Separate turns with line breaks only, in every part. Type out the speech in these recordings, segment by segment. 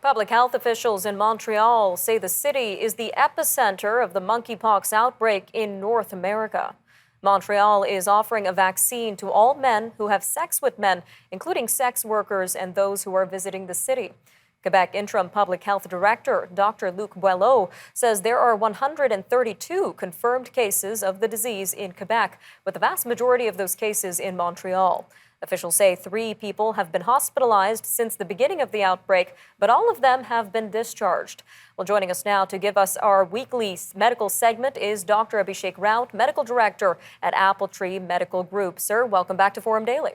Public health officials in Montreal say the city is the epicenter of the monkeypox outbreak in North America. Montreal is offering a vaccine to all men who have sex with men, including sex workers and those who are visiting the city. Quebec Interim Public Health Director Dr. Luc Boileau says there are 132 confirmed cases of the disease in Quebec, with the vast majority of those cases in Montreal. Officials say 3 people have been hospitalized since the beginning of the outbreak, but all of them have been discharged. Well, joining us now to give us our weekly medical segment is Dr. Abhishek Raut, Medical Director at Appletree Medical Group. Sir, welcome back to Forum Daily.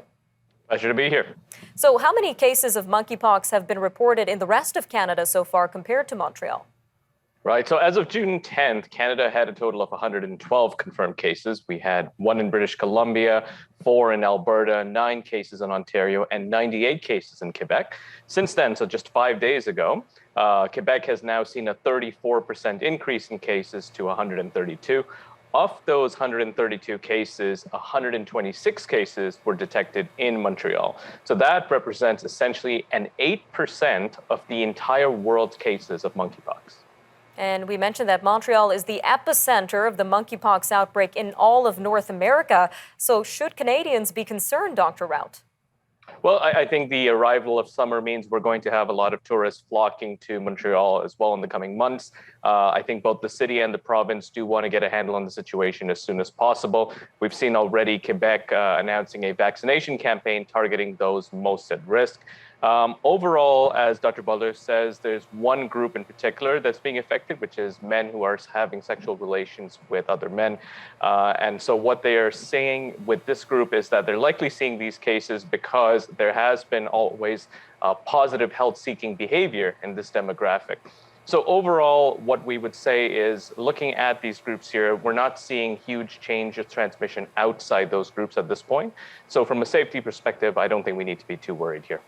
Pleasure to be here.
So how many cases of monkeypox have been reported in the rest of Canada so far compared to Montreal?
Right. So as of June 10th, Canada had a total of 112 confirmed cases. We had 1 in British Columbia, 4 in Alberta, 9 cases in Ontario, and 98 cases in Quebec. Since then, so just 5 days ago, Quebec has now seen a 34% increase in cases to 132. Of those 132 cases, 126 cases were detected in Montreal. So that represents essentially an 8% of the entire world's cases of monkeypox.
And we mentioned that Montreal is the epicenter of the monkeypox outbreak in all of North America. So should Canadians be concerned, Dr. Raut?
Well, I think the arrival of summer means we're going to have a lot of tourists flocking to Montreal as well in the coming months. I think both the city and the province do want to get a handle on the situation as soon as possible. We've seen already Quebec announcing a vaccination campaign targeting those most at risk. Overall, as Dr. Butler says, there's one group in particular that's being affected, which is men who are having sexual relations with other men. And so what they are saying with this group is that they're likely seeing these cases because there has been always positive health-seeking behavior in this demographic. So overall, what we would say is looking at these groups here, we're not seeing huge change of transmission outside those groups at this point. So from a safety perspective, I don't think we need to be too worried here.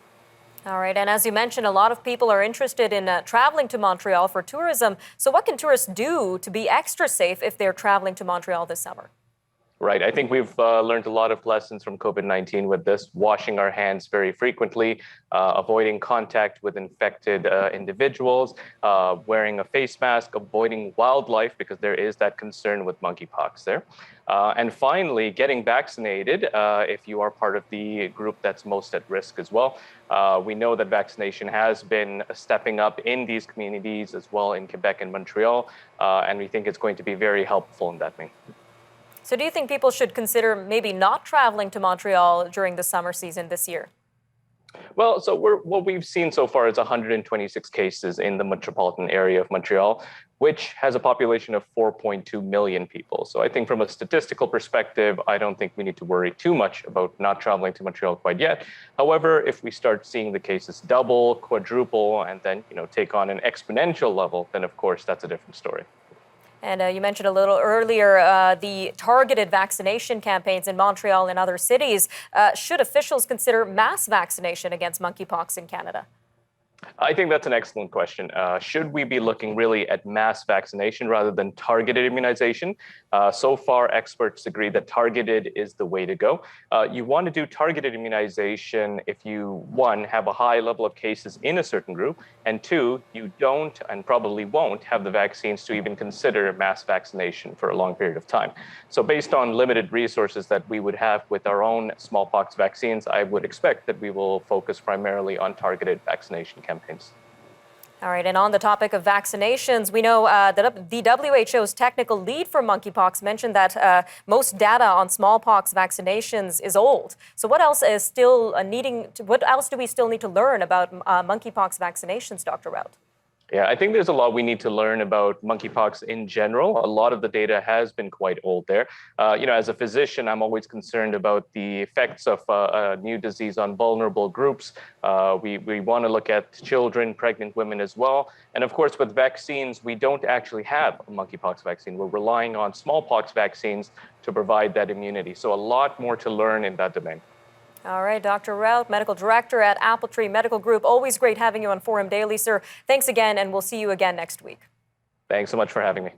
All right. And as you mentioned, a lot of people are interested in traveling to Montreal for tourism. So what can tourists do to be extra safe if they're traveling to Montreal this summer?
Right. I think we've learned a lot of lessons from COVID-19 with this, washing our hands very frequently, avoiding contact with infected individuals, wearing a face mask, avoiding wildlife because there is that concern with monkeypox there. And finally, getting vaccinated if you are part of the group that's most at risk as well. We know that vaccination has been stepping up in these communities as well in Quebec and Montreal, and we think it's going to be very helpful in that vein.
So do you think people should consider maybe not traveling to Montreal during the summer season this year?
Well, so what we've seen so far is 126 cases in the metropolitan area of Montreal, which has a population of 4.2 million people. So I think from a statistical perspective, I don't think we need to worry too much about not traveling to Montreal quite yet. However, if we start seeing the cases double, quadruple, and then take on an exponential level, then of course that's a different story.
And you mentioned a little earlier the targeted vaccination campaigns in Montreal and other cities. Should officials consider mass vaccination against monkeypox in Canada?
I think that's an excellent question. Should we be looking really at mass vaccination rather than targeted immunization? So far, experts agree that targeted is the way to go. You want to do targeted immunization if you, 1, have a high level of cases in a certain group, and 2, you don't and probably won't have the vaccines to even consider mass vaccination for a long period of time. So based on limited resources that we would have with our own smallpox vaccines, I would expect that we will focus primarily on targeted vaccination campaigns.
All right, and on the topic of vaccinations, we know that the WHO's technical lead for monkeypox mentioned that most data on smallpox vaccinations is old. So what else is still what else do we still need to learn about monkeypox vaccinations, Dr. Raut?
Yeah, I think there's a lot we need to learn about monkeypox in general. A lot of the data has been quite old there. As a physician, I'm always concerned about the effects of a new disease on vulnerable groups. We want to look at children, pregnant women as well. And of course, with vaccines, we don't actually have a monkeypox vaccine. We're relying on smallpox vaccines to provide that immunity. So a lot more to learn in that domain.
All right, Dr. Raut, Medical Director at Appletree Medical Group. Always great having you on Forum Daily, sir. Thanks again, and we'll see you again next week.
Thanks so much for having me.